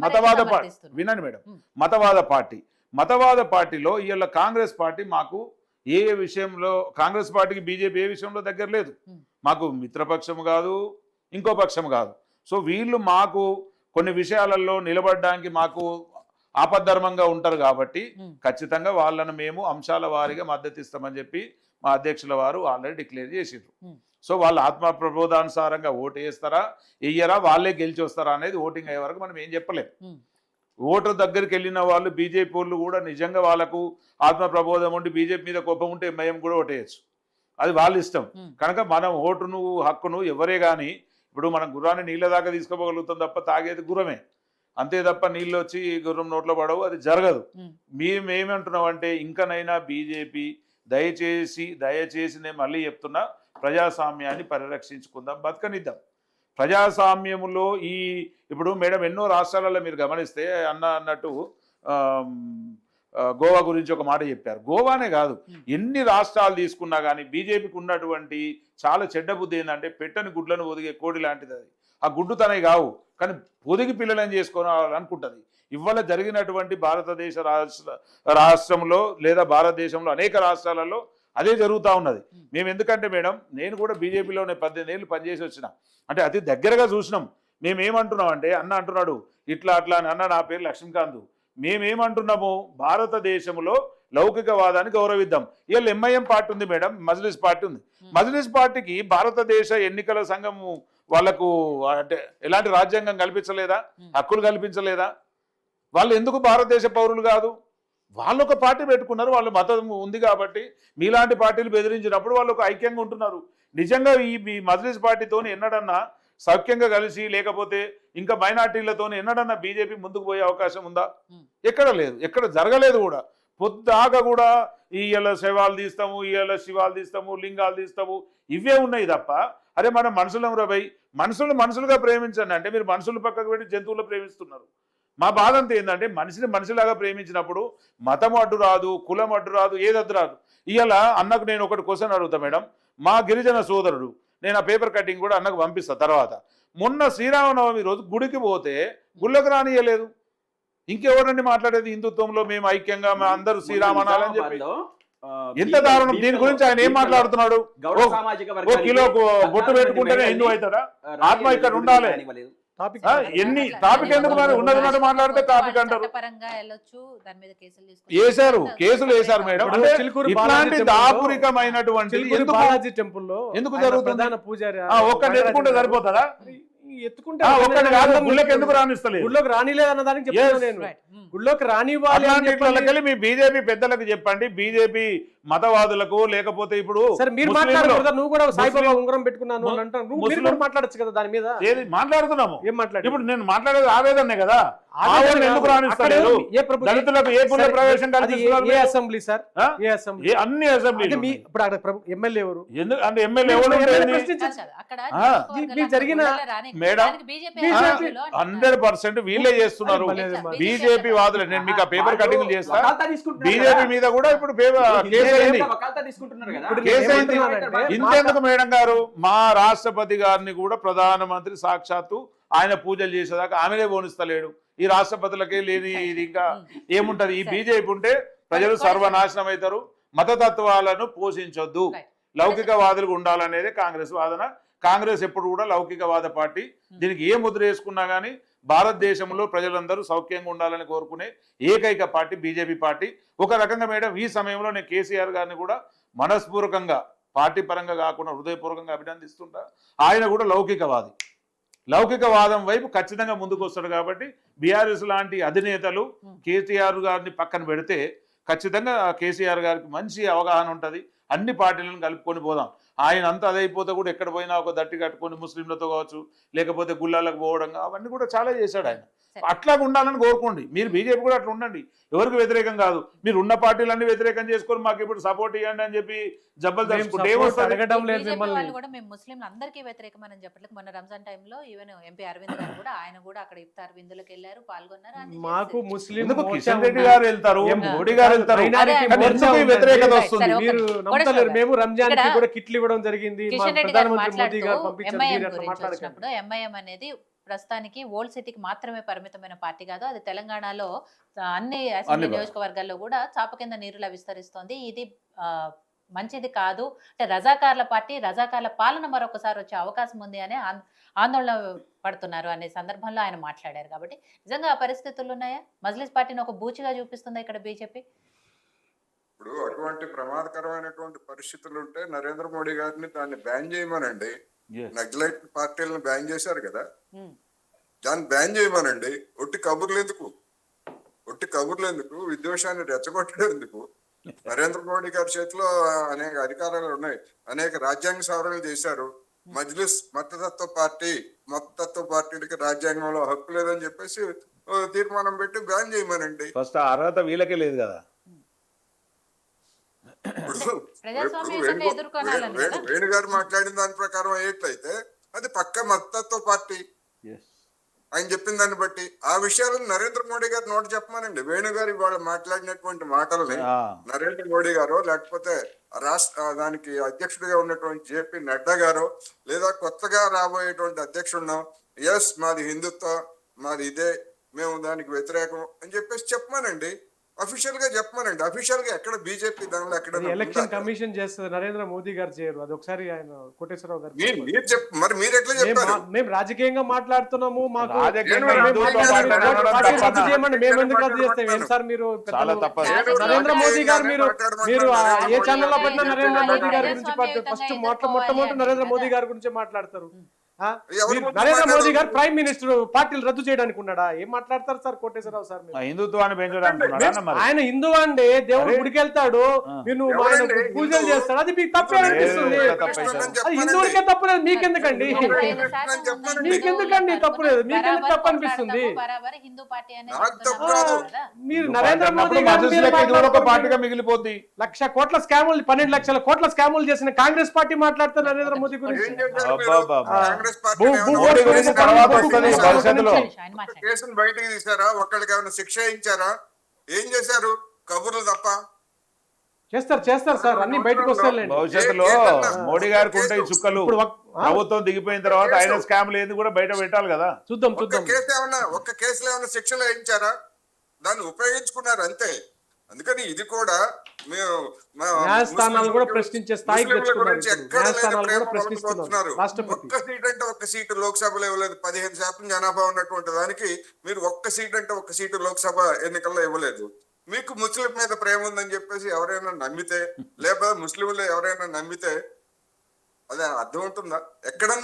మతవాద party వినండి madam, మతవాద పార్టీలో ఇవాళ కాంగ్రెస్ పార్టీ మాకు ఏ విషయంలో, కాంగ్రెస్ పార్టీకి బీజేపీ ఏ విషయంలో దగ్గర లేదు. మాకు మిత్రపక్షం కాదు, ఇంకో పక్షం కాదు. సో వీళ్ళు మాకు కొన్ని విషయాలలో నిలబడడానికి మాకు ఆపద్ధర్మంగా ఉంటారు కాబట్టి ఖచ్చితంగా వాళ్ళను మేము అంశాల వారీగా మద్దతు ఇస్తామని చెప్పి మా అధ్యక్షుల వారు ఆల్రెడీ డిక్లేర్ చేసిండ్రు. సో వాళ్ళు ఆత్మ ప్రబోధానుసారంగా ఓటు వేస్తారా వెయ్యరా, వాళ్ళే గెలిచి వస్తారా అనేది ఓటింగ్ అయ్యే వరకు మనం ఏం చెప్పలేం. ఓటర్ దగ్గరికి వెళ్ళిన వాళ్ళు బీజేపీ వాళ్ళు కూడా నిజంగా వాళ్ళకు ఆత్మ ప్రబోధం ఉండి బీజేపీ మీద కోపం ఉంటే మేము కూడా ఓటేయచ్చు, అది వాళ్ళ ఇష్టం. కనుక మనం ఓటును హక్కును ఎవరే కానీ, ఇప్పుడు మనం గుర్రాన్ని నీళ్ళ దాకా తీసుకోగలుగుతాం తప్ప తాగేది గుర్రమే, అంతే తప్ప నీళ్ళు వచ్చి గుర్రం నోట్లో పడవు, అది జరగదు. మేమేమంటున్నాం అంటే ఇంకనైనా బీజేపీ దయచేసి నేను మళ్ళీ చెప్తున్నా, ప్రజాస్వామ్యాన్ని పరిరక్షించుకుందాం, బతకనిద్దాం. ప్రజాస్వామ్యములో ఇప్పుడు మేడం ఎన్నో రాష్ట్రాలలో మీరు గమనిస్తే అన్నట్టు గోవా గురించి ఒక మాట చెప్పారు. గోవానే కాదు, ఎన్ని రాష్ట్రాలు తీసుకున్నా కానీ బీజేపీకి ఉన్నటువంటి చాలా చెడ్డ బుద్ధి ఏంటంటే పెట్టని గుడ్లను ఒదిగే కోడి లాంటిది. అది ఆ గుడ్డు తనవి కావు, కానీ పొదిగి పిల్లలని చేసుకోవాలనుకుంటుంది. ఇవాళ జరిగినటువంటి భారతదేశ రాష్ట్రంలో లేదా భారతదేశంలో అనేక రాష్ట్రాలలో అదే జరుగుతూ ఉన్నది. మేము ఎందుకంటే మేడం, నేను కూడా బీజేపీలోనే 18 ఏళ్ళు పనిచేసి వచ్చిన, అంటే అతి దగ్గరగా చూసినాం. మేమేమంటున్నాం అంటే, అన్న అంటున్నాడు ఇట్లా అట్లా అని, అన్న నా పేరు లక్ష్మీకాంత్, మేమేమంటున్నాము భారతదేశంలో లౌకికవాదాన్ని గౌరవిద్దాం. ఇవాళ ఎంఐఎం పార్టీ ఉంది మేడం, మజ్లిస్ పార్టీ ఉంది. మజ్లిస్ పార్టీకి భారతదేశ ఎన్నికల సంఘం వాళ్ళకు అంటే ఎలాంటి రాజ్యాంగం కల్పించలేదా, హక్కులు కల్పించలేదా? వాళ్ళు ఎందుకు భారతదేశ పౌరులు కాదు? వాళ్ళు ఒక పార్టీ పెట్టుకున్నారు, వాళ్ళు మతం ఉంది కాబట్టి మీలాంటి పార్టీలు బెదిరించినప్పుడు వాళ్ళు ఒక ఐక్యంగా ఉంటున్నారు. నిజంగా ఈ మజ్లిస్ పార్టీతో ఎన్నడన్నా సౌఖ్యంగా కలిసి, లేకపోతే ఇంకా మైనార్టీలతో ఎన్నడన్నా బీజేపీ ముందుకు పోయే అవకాశం ఉందా? ఎక్కడ లేదు, ఎక్కడ జరగలేదు కూడా. పొద్దాగా కూడా ఇవాళ శవాలు తీస్తాము, ఇవాళ శివాలు తీస్తాము, లింగాలు తీస్తాము, ఇవే ఉన్నాయి తప్ప, అరే మనం మనుషులం రబై, మనుషులుగా ప్రేమించండి అంటే మీరు మనుషులు పక్కకు పెట్టి జంతువులు ప్రేమిస్తున్నారు. మా బాధ అంతా ఏంటంటే మనిషిని మనిషిలాగా ప్రేమించినప్పుడు మతం అడ్డు రాదు, కులం అడ్డు రాదు, ఏది అడ్డు రాదు. ఇవాళ అన్నకు నేను ఒకటి క్వశ్చన్ అడుగుతా మేడం, మా గిరిజన సోదరుడు, నేను ఆ పేపర్ కటింగ్ కూడా అన్నకు పంపిస్తా తర్వాత. మొన్న శ్రీరామనవమి రోజు గుడికి పోతే గుళ్ళకు రానియలేదు. ఇంకెవరండి మాట్లాడేది హిందుత్వంలో మేము ఐక్యంగా అందరూ శ్రీరామనాలని చెప్పి? ఎంత దారుణం! దీని గురించి ఆయన ఏం మాట్లాడుతున్నాడు? ఓ కిలో బొట్టు పెట్టుకుంటేనే హిందూ అవుతాడా? ఆత్మ ఇక్కడ ఉండాలి. ఎన్ని టాపిక్ ఎందుకు మరి ఉన్నది మాట్లాడితే టాపిక్ అంటారు. కేసులు వేశారు మేడం. ఇట్లాంటి దాపురికమైనటువంటి ఎందుకు జరుగుతుంది? ఒక్క నెట్టుకుంటే సరిపోతారా? ఎత్తుకుంటే గుళ్ళకి ఎందుకు రానిస్తలేదు? గుళ్ళకి రానిలేదు అన్న దానికి చెప్తాను నేను. గుళ్ళకి రానివ్వాలి. మీ బీజేపీ పెద్దలకు చెప్పండి, బీజేపీ మతవాదులకు. లేకపోతే ఇప్పుడు మీరు మాట్లాడకూడదు, నువ్వు కూడా సాయిబాబా ఉంగరం పెట్టుకున్నాను అని అంటాను, మాట్లాడచ్చు కదా దాని మీద. ఏది మాట్లాడుతున్నాము? ఏం మాట్లాడు? ఇప్పుడు నేను మాట్లాడేది ఆవేదనే కదా. ఎందుకు రానిస్తలేదు? దళితులకు ఏ కుల ప్రవేశం కల్పిస్తున్నారు? ఏ అసెంబ్లీ సార్? ఏ అసెంబ్లీ? అన్ని అసెంబ్లీ. ఇప్పుడు అక్కడ ఎమ్మెల్యే ఎవరు? అంటే ఎమ్మెల్యే ఎవరు జరిగిన మేడం 100% వీళ్ళే చేస్తున్నారు. బీజేపీ వాదులే. నేను మీకు ఆ పేపర్ కటింగ్ చేస్తా. బీజేపీ మీద కూడా ఇప్పుడు ఇంతెందుకు మేడం గారు, మా రాష్ట్రపతి గారిని కూడా ప్రధానమంత్రి సాక్షాత్తు ఆయన పూజలు చేసేదాకా ఆమెనే పోనిస్తలేడు. ఈ రాష్ట్రపతులకే లేని ఇది ఇంకా ఏముంటది? ఈ బీజేపీ ఉంటే ప్రజలు సర్వనాశనం అవుతారు. మతతత్వాలను పోషించొద్దు, లౌకికవాదులుగా ఉండాలనేది కాంగ్రెస్ వాదన. కాంగ్రెస్ ఎప్పుడు కూడా లౌకికవాద పార్టీ. దీనికి ఏ ముద్ర వేసుకున్నా కానీ భారతదేశంలో ప్రజలందరూ సౌఖ్యంగా ఉండాలని కోరుకునే ఏకైక పార్టీ బీజేపీ పార్టీ. ఒక రకంగా మేడం ఈ సమయంలో నేను కేసీఆర్ గారిని కూడా మనస్పూర్వకంగా, పార్టీ పరంగా కాకుండా హృదయపూర్వకంగా అభినందిస్తుంటా. ఆయన కూడా లౌకికవాది, లౌకికవాదం వైపు ఖచ్చితంగా ముందుకు వస్తాడు. కాబట్టి బీఆర్ఎస్ లాంటి అధినేతలు కేసీఆర్ గారిని పక్కన పెడితే ఖచ్చితంగా కేసీఆర్ గారికి మంచి అవగాహన ఉంటుంది. అన్ని పార్టీలను కలుపుకొని పోదాం. ఆయన అంతా అదైపోతే కూడా ఎక్కడ పోయినా ఒక దట్టి కట్టుకొని ముస్లింలతో కావచ్చు, లేకపోతే గుళ్ళాలకు పోవడం, అవన్నీ కూడా చాలా చేశాడు ఆయన. అట్లా ఉండాలని కోరుకోండి. మీరు బీజేపీ కూడా అట్లా ఉండండి, ఎవరికి వ్యతిరేకం కాదు. మీరు ఉన్న పార్టీలన్నీ వ్యతిరేకం చేసుకొని మాకు ఇప్పుడు సపోర్ట్ ఇవ్వండి అని చెప్పి జబ్బలు తెలుసుకుంటే అందరికీ వ్యతిరేకం అని చెప్పట్లేదు. మొన్న రంజాన్ టైంలో ఈవెన్ ఎంపీ అరవింద్ గారు కూడా, ఆయన కూడా అక్కడ ఇఫ్తార్ విందులకు వెళ్ళారు, పాల్గొన్నారు. మాకు ముస్లిం కిషన్ రెడ్డి గారు వెళ్తారు, మోడీ గారు వెళ్తారు, వ్యతిరేకత వస్తుంది. మేము రంజాన్ కి కూడా కిట్లు ఇవ్వడం జరిగింది. కిషన్ రెడ్డి గారు మాట్లాడుతూ ఎంఐఎం గురించి వచ్చినప్పుడు, ఎంఐఎం అనేది ప్రస్తుతానికి ఓల్డ్ సిటీకి మాత్రమే పరిమితమైన పార్టీ కాదు, అది తెలంగాణలో అన్ని అసెంబ్లీ అన్ని నియోజకవర్గాల్లో కూడా చాప కింద నీరులా విస్తరిస్తోంది. ఇది మంచిది కాదు, అంటే రజాకార్ల పార్టీ, రజాకార్ల పాలన మరొకసారి వచ్చే అవకాశం ఉంది అని ఆందోళన పడుతున్నారు అనే సందర్భంలో ఆయన మాట్లాడారు. కాబట్టి నిజంగా ఆ పరిస్థితులు ఉన్నాయా? మజ్లిస్ పార్టీని ఒక బూచిగా చూపిస్తుందా ఇక్కడ బీజేపీ? ఇప్పుడు అటువంటి ప్రమాదకరమైనటువంటి పరిస్థితులు ఉంటే నరేంద్ర మోడీ గారిని దాన్ని బ్యాన్ చేయమనండి. Yes. నక్సలైట్ పార్టీలను బ్యాన్ చేశారు కదా, ఉమ్, దాన్ని బ్యాన్ చేయమనండి. ఒట్టి కబుర్లు ఎందుకు, విద్వేషాన్ని రెచ్చగొట్టడం ఎందుకు? నరేంద్ర మోడీ గారి చేతిలో అనేక అధికారాలు ఉన్నాయి, అనేక రాజ్యాంగ సవరణలు చేశారు. మజ్లిస్ మతతత్వ పార్టీలకి రాజ్యాంగంలో హక్కు లేదని చెప్పేసి తీర్మానం పెట్టి బ్యాన్ చేయమనండి. ఫస్ట్ ఆ అర్హత వీళ్ళకే లేదు కదా. ప్రజాస్వామ్యాన్ని ఎదుర్కొనాలని కదా. వేణుగారు మాట్లాడిన దాని ప్రకారం అయ్యేట్లయితే అది పక్క మతతత్వ పార్టీ. Yes. ఆయన చెప్పిన దాన్ని బట్టి ఆ విషయాలను నరేంద్ర మోడీ గారు నోట్ చెప్పమనండి. వేణుగారు ఇవాళ మాట్లాడినటువంటి మాటల్ని నరేంద్ర మోడీ గారు, లేకపోతే దానికి అధ్యక్షుడిగా ఉన్నటువంటి జేపీ నడ్డా గారు, లేదా కొత్తగా రాబోయేటువంటి అధ్యక్షుడు ఎస్ మాది హిందుత్వ, మాది ఇదే, మేము దానికి వ్యతిరేకం అని చెప్పేసి చెప్పమనండి. అఫీషియల్ గా చెప్పమనండి. అఫీషియల్ గా ఎక్కడ బీజేపీ దానిలో ఎక్కడ ఎలక్షన్ కమిషన్ చేస్తుంది, నరేంద్ర మోదీ గారు చేయరు. అది ఒకసారి ఆయన కోటేశ్వరరావు గారు మరి మీరు ఎట్లా చెప్తారు? మేము రాజకీయంగా మాట్లాడుతున్నాము, మాకు రాజకీయంగా మేము హిందువులతో పార్టీ మాట్లాడడం రద్దు తప్పనా? చేయమండి, మేము ఎందుకు రద్దు చేస్తాం? ఏం సార్ మీరు చాలా తప్పదు. నరేంద్ర మోదీ గారు మీరు ఏ ఛానల్లో పట్టినా నరేంద్ర మోదీ గారి గురించి ఫస్ట్ మొట్టమొదటి నరేంద్ర మోదీ గారి గురించి మాట్లాడతారు. నరేంద్ర మోదీ గారు ప్రైమ్ మినిస్టర్ పార్టీలు రద్దు చేయడానికి ఉన్నాడా? ఏం మాట్లాడతారు సార్ కోటేశ్వరరావు సార్? హిందుత్వాన్ని పెంచడానికి ఆయన హిందూ అండి, దేవుడు గుడికి వెళ్తాడు, మీరు ఆయన పూజలు చేస్తాడు, అది మీకు తప్పే అనిపిస్తుంది. అది హిందువులకే తప్పులేదు, మీకెందుకండి? మీకెందుకండి తప్పులేదు? మీకెందుకు తప్పు అనిపిస్తుంది? మీరు నరేంద్ర మోదీ గారు పార్టీగా మిగిలిపోద్ది. 1,00,000 కోట్ల స్కాములు, 12 లక్షల కోట్ల స్కాములు చేసిన కాంగ్రెస్ పార్టీ మాట్లాడతారు నరేంద్ర మోదీ గురించి. కాంగ్రెస్ పార్టీ కేసును బయటకు తీసారా? ఒక్కడికి ఏమైనా శిక్ష ఇచ్చారా? ఏం చేశారు? కబుర్లు తప్ప. చేస్తారు సార్, అన్ని బయటకు వస్తాయి. భవిష్యత్తులో మోడీ గారికి ఉంటాయి చుక్కలు. ప్రభుత్వం దిగిపోయిన తర్వాత ఆయన స్కామ్లు ఏంది కూడా బయట పెట్టాలి కదా. చూద్దాం. ఒక్క కేసులో ఏమైనా శిక్షలు వేయించారా? దాన్ని ఉపయోగించుకున్నారు అంతే. అందుకని ఇది కూడా మేము న్యాయస్థానాలు కూడా ప్రశ్నించే స్థాయికి తెచ్చుకున్నారు. ఒక్క సీట్ అంటే ఒక్క సీటు లోక్సభలో ఇవ్వలేదు. 15% జనాభా ఉన్నటువంటి దానికి మీరు ఒక్క సీట్ అంటే ఒక్క సీటు లోక్సభ ఎన్నికల్లో ఇవ్వలేదు. మీకు ముస్లిం మీద ప్రేమ ఉందని చెప్పేసి ఎవరైనా నమ్మితే, లేకపోతే ముస్లింలు ఎవరైనా నమ్మితే అదే అర్థం ఉంటుందా? ఎక్కడ